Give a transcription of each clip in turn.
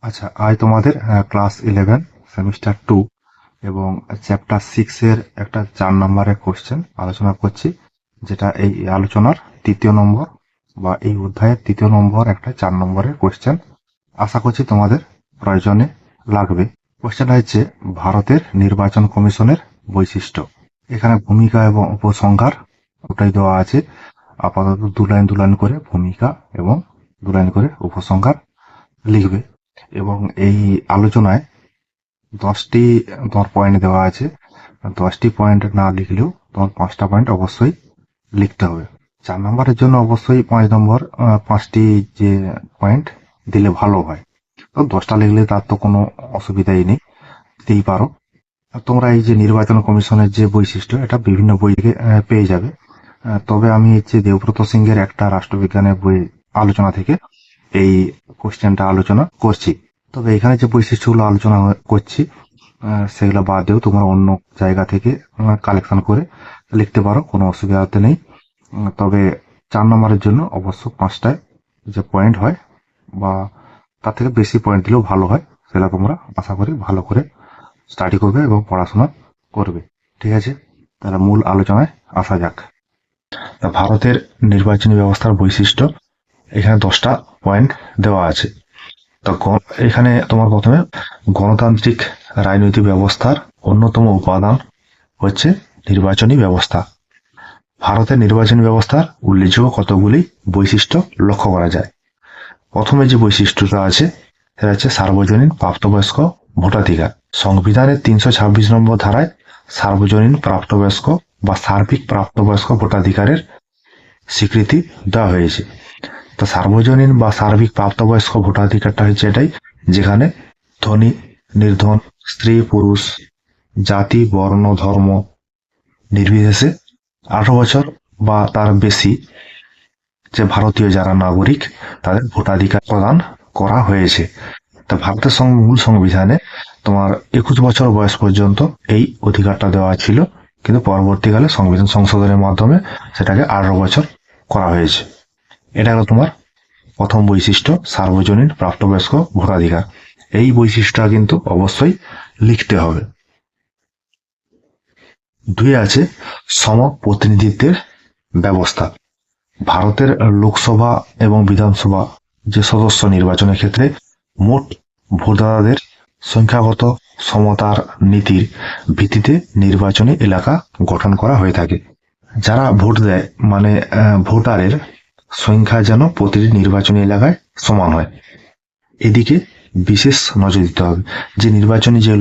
আচ্ছা, আজ তোমাদের ক্লাস 11 সেমিস্টার 2 এবং চ্যাপ্টার 6 এর একটা 4 নম্বরের কোশ্চেন আলোচনা করছি, যেটা এই আলোচনার তৃতীয় নম্বর বা এই অধ্যায়ের তৃতীয় নম্বর একটা 4 নম্বরের কোশ্চেন। আশা করছি তোমাদের প্রয়োজনে লাগবে। কোশ্চেনটা হচ্ছে ভারতের নির্বাচন কমিশনের বৈশিষ্ট্য। এখানে ভূমিকা এবং উপসংহার ওটাই দেওয়া আছে। আপাতত দু লাইন করে ভূমিকা এবং 2 লাইন করে উপসংহার লিখবে। এবং এই আলোচনায় 10টি তোমার পয়েন্ট দেওয়া আছে। 10টি পয়েন্ট না লিখলেও তোমার 5টা পয়েন্ট অবশ্যই লিখতে হবে। 4 নম্বরের জন্য অবশ্যই 5 নম্বর 5টি যে পয়েন্ট দিলে ভালো হয়। তো 10টা লিখলে তার তো কোনো অসুবিধাই নেই, দিতেই পারো। তোমরা এই যে নির্বাচন কমিশনের যে বৈশিষ্ট্য, এটা বিভিন্ন বই থেকে পেয়ে যাবে। তবে আমি হচ্ছে দেবব্রত সিংহের একটা রাষ্ট্রবিজ্ঞানের বই আলোচনা থেকে এই কোশ্চেনটা আলোচনা করছি। তবে এখানে যে বৈশিষ্ট্যগুলো আলোচনা করছি সেগুলো বাদ দিয়েও তোমরা অন্য জায়গা থেকে কালেকশন করে লিখতে পারো, কোনো অসুবিধাতে নেই। তবে 4 নম্বরের জন্য অবশ্য 5টায় যে পয়েন্ট হয় বা তার থেকে বেশি পয়েন্ট দিলেও ভালো হয়, সেটা তোমরা আশা করি ভালো করে স্টাডি করবে এবং পড়াশোনা করবে। ঠিক আছে, তাহলে মূল আলোচনায় আসা যাক। ভারতের নির্বাচনী ব্যবস্থার বৈশিষ্ট্য, এখানে 10টা পয়েন্ট দেওয়া আছে। তো এখানে তোমার প্রথমে গণতান্ত্রিক রাজনৈতিক ব্যবস্থার অন্যতম উপাদান হচ্ছে নির্বাচনী ব্যবস্থা। ভারতের নির্বাচনী ব্যবস্থার উল্লেখযোগ্য কতগুলি বৈশিষ্ট্য লক্ষ্য করা যায়। প্রথমে যে বৈশিষ্ট্যটা আছে সেটা হচ্ছে সার্বজনীন প্রাপ্তবয়স্ক ভোটাধিকার। সংবিধানের 326 নম্বর ধারায় সার্বজনীন প্রাপ্তবয়স্ক বা সার্বিক প্রাপ্তবয়স্ক ভোটাধিকারের স্বীকৃতি দেওয়া হয়েছে। তো সার্বজনীন বা সার্বিক প্রাপ্তবয়স্ক ভোটাধিকারটা হচ্ছে এটাই, যেখানে ধনী নির্ধন, স্ত্রী পুরুষ, জাতি বর্ণ ধর্ম নির্বিশেষে 18 বছর বা তার বেশি যে ভারতীয় যারা নাগরিক, তাদের ভোটাধিকার প্রদান করা হয়েছে। তা ভারতের মূল সংবিধানে তোমার 21 বছর বয়স পর্যন্ত এই অধিকারটা দেওয়া ছিল, কিন্তু পরবর্তীকালে সংবিধান সংশোধনের মাধ্যমে সেটাকে 18 বছর করা হয়েছে। এটা হলো তোমার প্রথম বৈশিষ্ট্য, সার্বজনীন প্রাপ্তবয়স্ক ভোটাধিকার। এই বৈশিষ্ট্যটা কিন্তু অবশ্যই লিখতে হবে। 2 আছে সম প্রতিনিধিত্বের ব্যবস্থা। ভারতের লোকসভা এবং বিধানসভা যে সদস্য নির্বাচনের ক্ষেত্রে মোট ভোটদাতাদের সংখ্যাগত সমতার নীতির ভিত্তিতে নির্বাচনী এলাকা গঠন করা হয়ে থাকে। যারা ভোট দেয় মানে ভোটারের সংখ্যা যেন প্রতিটি নির্বাচনী এলাকায় সমান হয়, এদিকে বিশেষ নজর দিতে হবে। যে নির্বাচনী যে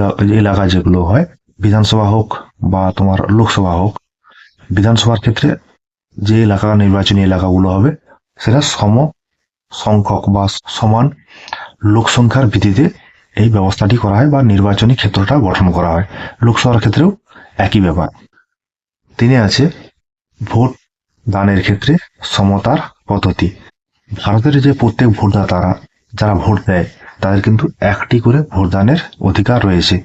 এলাকা যেগুলো হয়, বিধানসভা হোক বা তোমার লোকসভা হোক, বিধানসভার ক্ষেত্রে যে এলাকা নির্বাচনী এলাকাগুলো হবে সেটা সম সংখ্যক বা সমান লোক সংখ্যার ভিত্তিতে এই ব্যবস্থাটি করা হয় বা নির্বাচনী ক্ষেত্রটা গঠন করা হয়। লোকসভার ক্ষেত্রেও একই ব্যাপার। 3 আছে ভোট দানের ক্ষেত্রে সমতার পদ্ধতি। ভারতের যে প্রত্যেক ভোটদাতারা যারা ভোট দেয় তাদের কিন্তু একটি করে ভোটদানের অধিকার রয়েছে।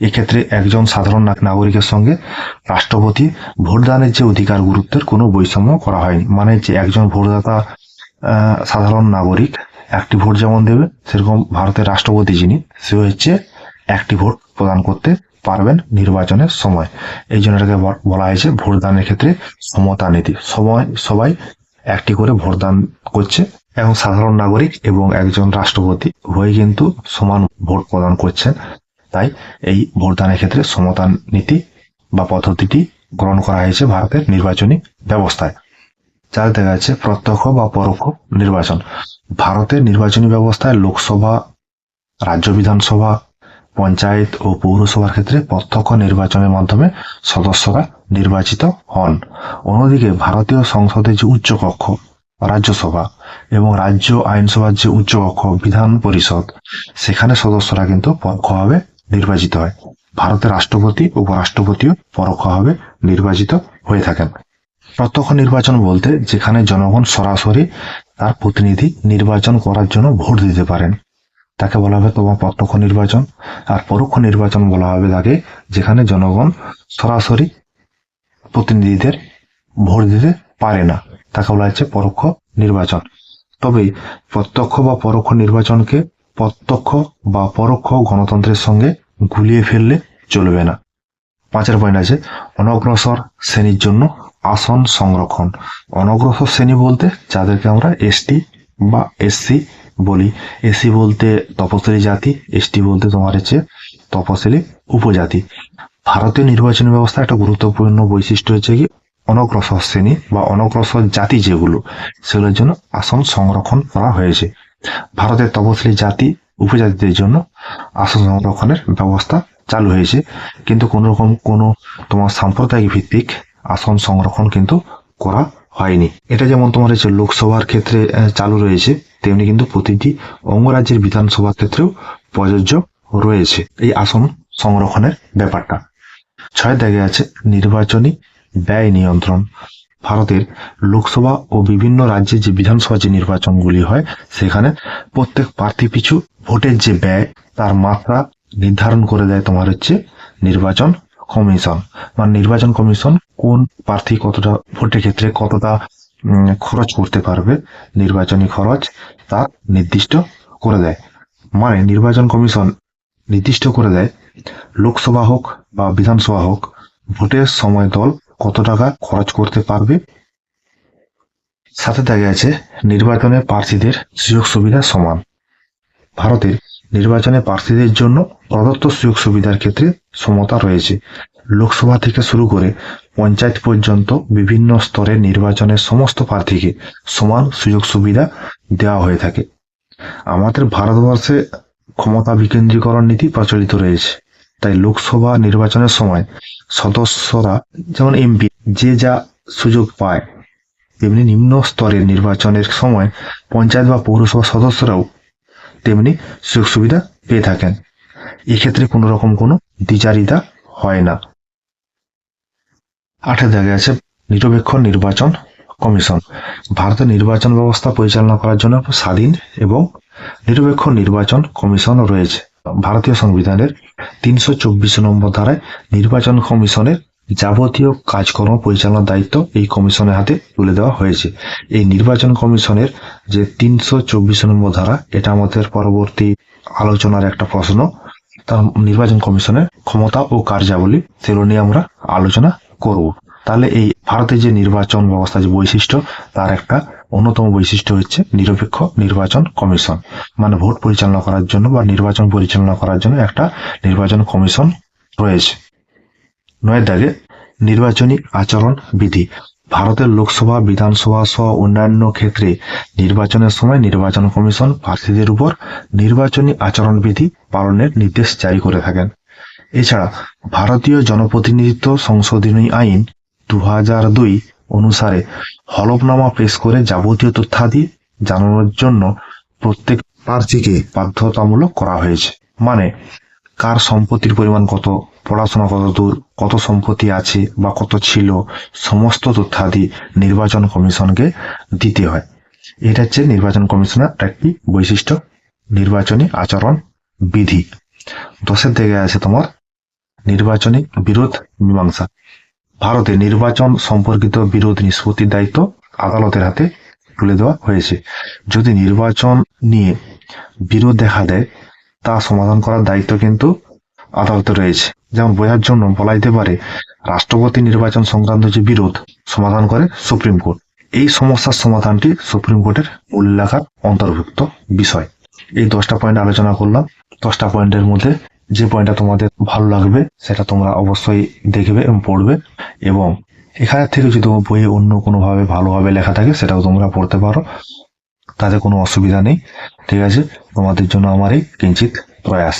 এক্ষেত্রে একজন সাধারণ নাগরিকের সঙ্গে রাষ্ট্রপতি ভোটদানের যে অধিকার গুরুত্বের কোনো বৈষম্য করা হয়নি। মানে যে একজন ভোটদাতা সাধারণ নাগরিক একটি ভোট যেমন দেবে, সেরকম ভারতের রাষ্ট্রপতি যিনি, সে হচ্ছে একটি ভোট প্রদান করতে পারবেন নির্বাচনের সময়। এই জন্য এটাকে বলা হয়েছে ভোটদানের ক্ষেত্রে সমতা নীতি। সবাই একটি করে ভোটদান করছে এবং সাধারণ নাগরিক এবং একজন রাষ্ট্রপতি উভয় কিন্তু সমান ভোট প্রদান করছেন। তাই এই ভোটদানের ক্ষেত্রে সমতা নীতি বা পদ্ধতিটি গ্রহণ করা হয়েছে ভারতের নির্বাচনী ব্যবস্থায়। 4 দেখা যাচ্ছে প্রত্যক্ষ বা পরোক্ষ নির্বাচন। ভারতের নির্বাচনী ব্যবস্থায় লোকসভা, রাজ্য বিধানসভা, পঞ্চায়েত ও পৌরসভার ক্ষেত্রে প্রত্যক্ষ নির্বাচনের মাধ্যমে সদস্যরা নির্বাচিত হন। অন্যদিকে ভারতীয় সংসদের যে উচ্চকক্ষ রাজ্যসভা এবং রাজ্য আইনসভার যে উচ্চকক্ষ বিধান পরিষদ, সেখানে সদস্যরা কিন্তু পরোক্ষভাবে নির্বাচিত হয়। ভারতের রাষ্ট্রপতি উপরাষ্ট্রপতিও পরোক্ষভাবে নির্বাচিত হয়ে থাকেন। প্রত্যক্ষ নির্বাচন বলতে যেখানে জনগণ সরাসরি তার প্রতিনিধি নির্বাচন করার জন্য ভোট দিতে পারেন, তাকে বলা হবে তোমার প্রত্যক্ষ নির্বাচন। আর পরোক্ষ নির্বাচন বলা হবে তাকে যেখানে জনগণ সরাসরি প্রতিনিধিদের ভোট দিতে পারে না, তাকে বলা হচ্ছে পরোক্ষ নির্বাচন। তবে প্রত্যক্ষ বা পরোক্ষ নির্বাচনকে প্রত্যক্ষ বা পরোক্ষ গণতন্ত্রের সঙ্গে গুলিয়ে ফেললে চলবে না। 5 পয়েন্ট আছে অনগ্রসর শ্রেণীর জন্য আসন সংরক্ষণ। অনগ্রসর শ্রেণী বলতে যাদেরকে আমরা এসটি বা এসসি বলি। এসসি বলতে তপশিলি জাতি, এসটি বলতে তোমার হচ্ছে তপশিলি উপজাতি। ভারতীয় নির্বাচনী ব্যবস্থা একটা গুরুত্বপূর্ণ বৈশিষ্ট্য হচ্ছে কি অনগ্রসর শ্রেণী বা অনগ্রসর জাতি যেগুলো, সেগুলোর জন্য আসন সংরক্ষণ করা হয়েছে। ভারতের তপশিলি জাতি উপজাতিদের জন্য আসন সংরক্ষণের ব্যবস্থা চালু হয়েছে, কিন্তু কোন রকম কোনো তোমার সাম্প্রদায়িক ভিত্তিক আসন সংরক্ষণ কিন্তু করা হয়নি। এটা যেমন তোমার হচ্ছে লোকসভার ক্ষেত্রে চালু রয়েছে, তেমনি কিন্তু প্রতিটি অঙ্গরাজ্যের বিধানসভার ক্ষেত্রেও প্রযোজ্য রয়েছে এই আসন সংরক্ষণের ব্যাপারটা। 6 দাগে আছে নির্বাচনী ব্যয় নিয়ন্ত্রণ। ভারতের লোকসভা ও বিভিন্ন রাজ্যে যে বিধানসভা যে নির্বাচনগুলি হয়, সেখানে প্রত্যেক প্রার্থী পিছু ভোটের যে ব্যয় তার মাত্রা নির্ধারণ করে দেয় তোমার হচ্ছে নির্বাচন কমিশন। মানে নির্বাচন কমিশন কোন প্রার্থী কতটা ভোটের ক্ষেত্রে কতটা খরচ করতে পারবে, নির্বাচনী খরচ তা নির্দিষ্ট করে দেয়। মানে নির্বাচন কমিশন নির্দিষ্ট করে দেয় লোকসভা হোক বা বিধানসভা হোক, ভোটের সময় দল কত টাকা খরচ করতে পারবে। 7 দাগে আছে নির্বাচনে প্রার্থীদের সুযোগ সুবিধা সমান। ভারতের নির্বাচনে প্রার্থীদের জন্য প্রদত্ত সুযোগ সুবিধার ক্ষেত্রে সমতা রয়েছে। লোকসভা থেকে শুরু করে পঞ্চায়েত পর্যন্ত বিভিন্ন স্তরের নির্বাচনের সমস্ত প্রার্থীকে সমান সুযোগ সুবিধা দেওয়া হয়ে থাকে। আমাদের ভারতবর্ষে ক্ষমতা বিকেন্দ্রীকরণ নীতি প্রচলিত রয়েছে, তাই লোকসভা নির্বাচনের সময় সদস্যরা যেমন এমপি যে যা সুযোগ পায়, তেমনি নিম্ন স্তরের নির্বাচনের সময় পঞ্চায়েত বা পৌরসভা সদস্যরাও তেমনি সুযোগ সুবিধা পেয়ে থাকেন। এক্ষেত্রে কোনো রকম কোনো দ্বিচারিতা হয় না। 8 দাগে আছে নিরপেক্ষ নির্বাচন কমিশন। ভারতের নির্বাচন ব্যবস্থা পরিচালনা করার জন্য স্বাধীন এবং নিরপেক্ষ নির্বাচন কমিশন রয়েছে। ভারতীয় সংবিধানের 324 নম্বর ধারায় নির্বাচন কমিশনের যাবতীয় কাজকর্ম পরিচালনার দায়িত্ব এই কমিশনের হাতে তুলে দেওয়া হয়েছে। এই নির্বাচন কমিশনের যে 324 নম্বর ধারা, এটা আমাদের পরবর্তী আলোচনার একটা প্রশ্ন। তার নির্বাচন কমিশনের ক্ষমতা ও কার্যাবলী সেগুলো নিয়ে আমরা আলোচনা করব। তাহলে এই ভারতের যে নির্বাচন ব্যবস্থা যে বৈশিষ্ট্য, তার একটা অন্যতম বৈশিষ্ট্য হচ্ছে নিরপেক্ষ নির্বাচন কমিশন। মানে ভোট পরিচালনা করার জন্য বা নির্বাচন পরিচালনা করার জন্য একটা নির্বাচন কমিশন রয়েছে। 9 দাগে নির্বাচনী আচরণ বিধি। ভারতের লোকসভা, বিধানসভা সহ অন্যান্য ক্ষেত্রে নির্বাচনের সময় নির্বাচন কমিশন প্রার্থীদের উপর নির্বাচনী আচরণ বিধি পালনের নির্দেশ জারি করে থাকেন। এছাড়া ভারতীয় জনপ্রতিনিধিত্ব সংশোধনী আইন 2002 অনুসারে হলফনামা পেশ করে যাবতীয় তথ্যাদি জানানোর জন্য প্রত্যেক প্রার্থীকে বাধ্যতামূলক করা হয়েছে। মানে কার সম্পত্তির পরিমাণ কত, পড়াশোনা কত দূর, কত সম্পত্তি আছে বা কত ছিল, সমস্ত তথ্যাদি নির্বাচন কমিশনকে দিতে হয়। এটা হচ্ছে নির্বাচন কমিশনের একটি বৈশিষ্ট্য, নির্বাচনী আচরণ বিধি। 10 থেকে আছে তোমার নির্বাচনী বিরোধ মীমাংসা। ভারতে নির্বাচন সম্পর্কিত বিরোধ নিষ্পত্তির দায়িত্ব আদালতের হাতে তুলে দেওয়া হয়েছে। যদি নির্বাচন নিয়ে বিরোধ দেখা দেয়, তা সমাধান করার দায়িত্ব কিন্তু আদালতে রয়েছে। যেমন বোঝার জন্য বলা যেতে পারে, রাষ্ট্রপতি নির্বাচন সংক্রান্ত যে বিরোধ সমাধান করে সুপ্রিম কোর্ট। এই সমস্যার সমাধানটি সুপ্রিম কোর্টের মূল এলাকার অন্তর্ভুক্ত বিষয়। এই 10টা পয়েন্ট আলোচনা করলাম। 10টা পয়েন্টের মধ্যে যে পয়েন্টটা তোমাদের ভালো লাগবে সেটা তোমরা অবশ্যই দেখবে এবং পড়বে, এবং এখানে থেকে যদি বইয়ে অন্য কোনোভাবে ভালোভাবে লেখা থাকে সেটাও তোমরা পড়তে পারো, তাতে কোনো অসুবিধা নেই। ঠিক আছে, তোমাদের জন্য আমার এই কিঞ্চিত প্রয়াস।